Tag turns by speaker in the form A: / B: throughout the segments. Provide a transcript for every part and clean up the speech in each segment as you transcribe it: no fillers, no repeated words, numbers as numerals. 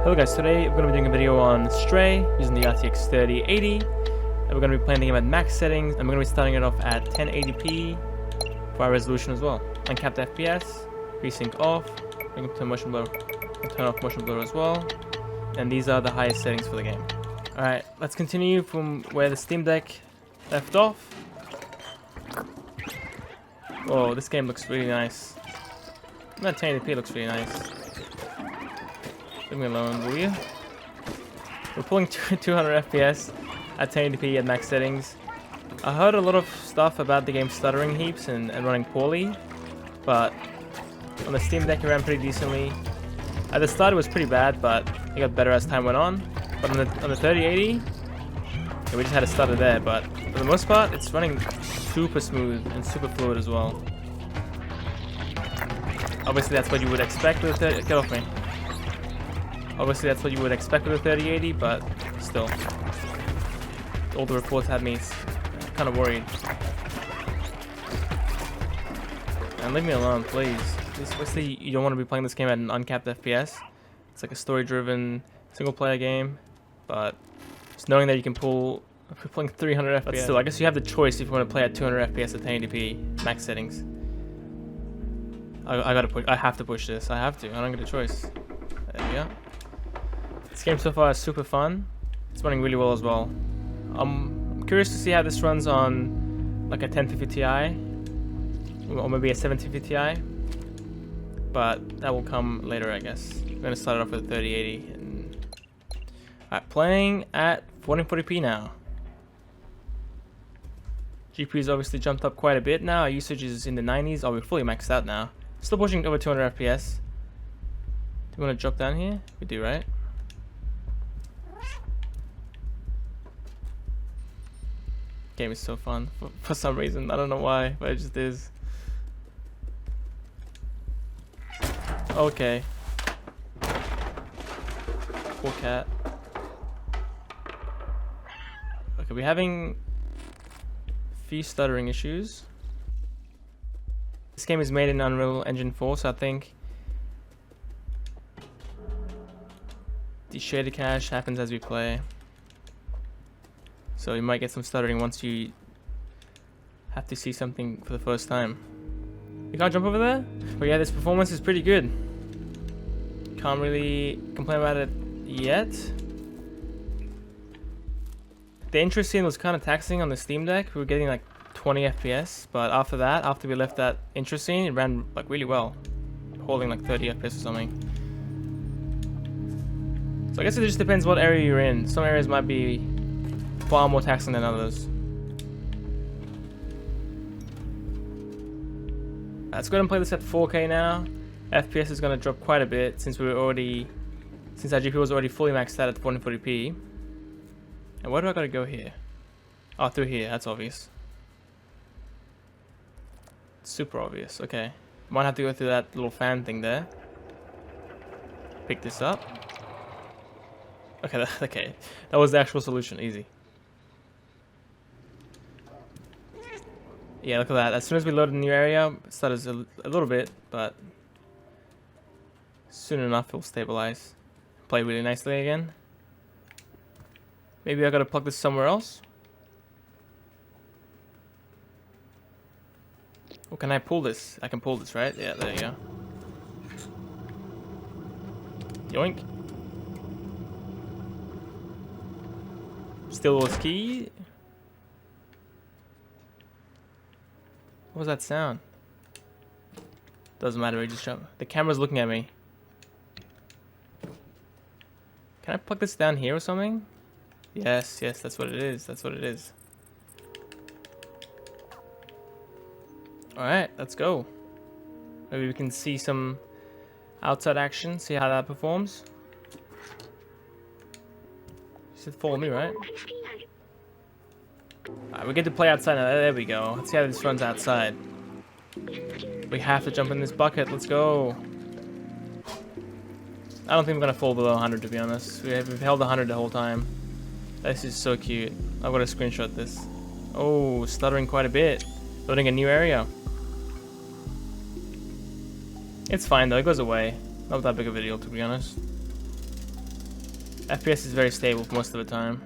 A: Hello guys, today we're going to be doing a video on Stray using the RTX 3080, and we're going to be playing the game at max settings, and we're going to be starting it off at 1080p for our resolution as well. Uncapped FPS, VSync off, we can turn motion blur, turn off motion blur as well, and these are the highest settings for the game. Alright, let's continue from where the Steam Deck left off. Whoa, this game looks really nice. That 1080p looks really nice. Leave me alone, will you? We're pulling 200 FPS at 1080p at max settings. I heard a lot of stuff about the game stuttering heaps and running poorly, but on the Steam Deck it ran pretty decently. At the start it was pretty bad, but it got better as time went on. But on the 3080, yeah, we just had a stutter there, but for the most part it's running super smooth and super fluid as well. Obviously that's what you would expect with the get off me. Obviously that's what you would expect with a 3080, but still. All the reports had me kind of worried. And leave me alone, please. Obviously you don't want to be playing this game at an uncapped FPS. It's like a story-driven single-player game, but just knowing that you can pull, pulling 300 FPS. But still, I guess you have the choice if you want to play at 200 FPS at 1080p max settings. I have to push this. I have to. I don't get a choice. There we go. This game so far is super fun. It's running really well as well. I'm curious to see how this runs on like a 1050 Ti or maybe a 750 Ti, but that will come later, I guess. We're gonna start it off with a 3080. Alright, playing at 1440p now. GPU's obviously jumped up quite a bit now. Our usage is in the 90s. Oh, we're fully maxed out now. Still pushing over 200 FPS. Do we want to drop down here? We do, right? Game is so fun for some reason. I don't know why, but it just is. Okay. Poor cat. Okay, we're having a few stuttering issues. This game is made in Unreal Engine 4, so I think the shader cache happens as we play. So you might get some stuttering once you have to see something for the first time. You can't jump over there? But yeah, this performance is pretty good. Can't really complain about it yet. The intro scene was kind of taxing on the Steam Deck. We were getting like 20 FPS, but after that, after we left that intro scene, it ran like really well, holding like 30 FPS or something. So I guess it just depends what area you're in. Some areas might be far more taxing than others. Let's go ahead and play this at 4K now. FPS is going to drop quite a bit since our GPU was already fully maxed out at 1440p. And where do I gotta go here? Oh, through here. That's obvious. Super obvious. Okay. Might have to go through that little fan thing there. Pick this up. Okay, okay. That was the actual solution. Easy. Yeah, look at that. As soon as we load a new area, it stutters a little bit, but soon enough it will stabilize. Play really nicely again. Maybe I gotta plug this somewhere else. Or can I pull this? I can pull this, right? Yeah, there you go. Yoink. Still was key. What was that sound? Doesn't matter, we just jump. The camera's looking at me. Can I plug this down here or something? Yes, yes, that's what it is. That's what it is. Alright, let's go. Maybe we can see some outside action, see how that performs. You should follow me, right? Alright, we get to play outside now. There we go. Let's see how this runs outside. We have to jump in this bucket. Let's go. I don't think we're going to fall below 100, to be honest. We've held 100 the whole time. This is so cute. I've got to screenshot this. Oh, stuttering quite a bit. Loading a new area. It's fine though, it goes away. Not that big of a deal, to be honest. FPS is very stable most of the time.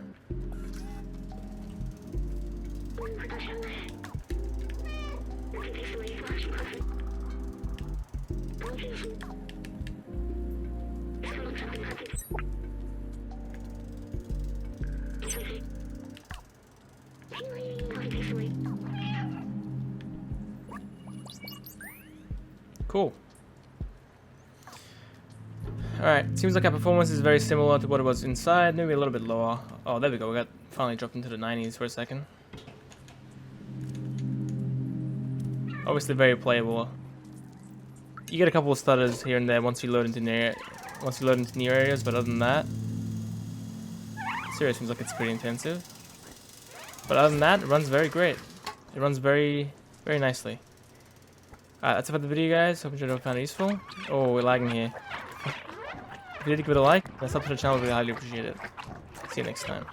A: Cool. Alright, seems like our performance is very similar to what it was inside, maybe a little bit lower. Oh, there we go, we got finally dropped into the 90s for a second. Obviously very playable. You get a couple of stutters here and there once you load into new areas, but other than that, seriously seems like it's pretty intensive. But other than that, it runs very great. It runs very, very nicely. That's it for the video, guys. Hope you found it useful. Oh, we're lagging here. If you did, give it a like and sub to the channel, we highly appreciate it. See you next time.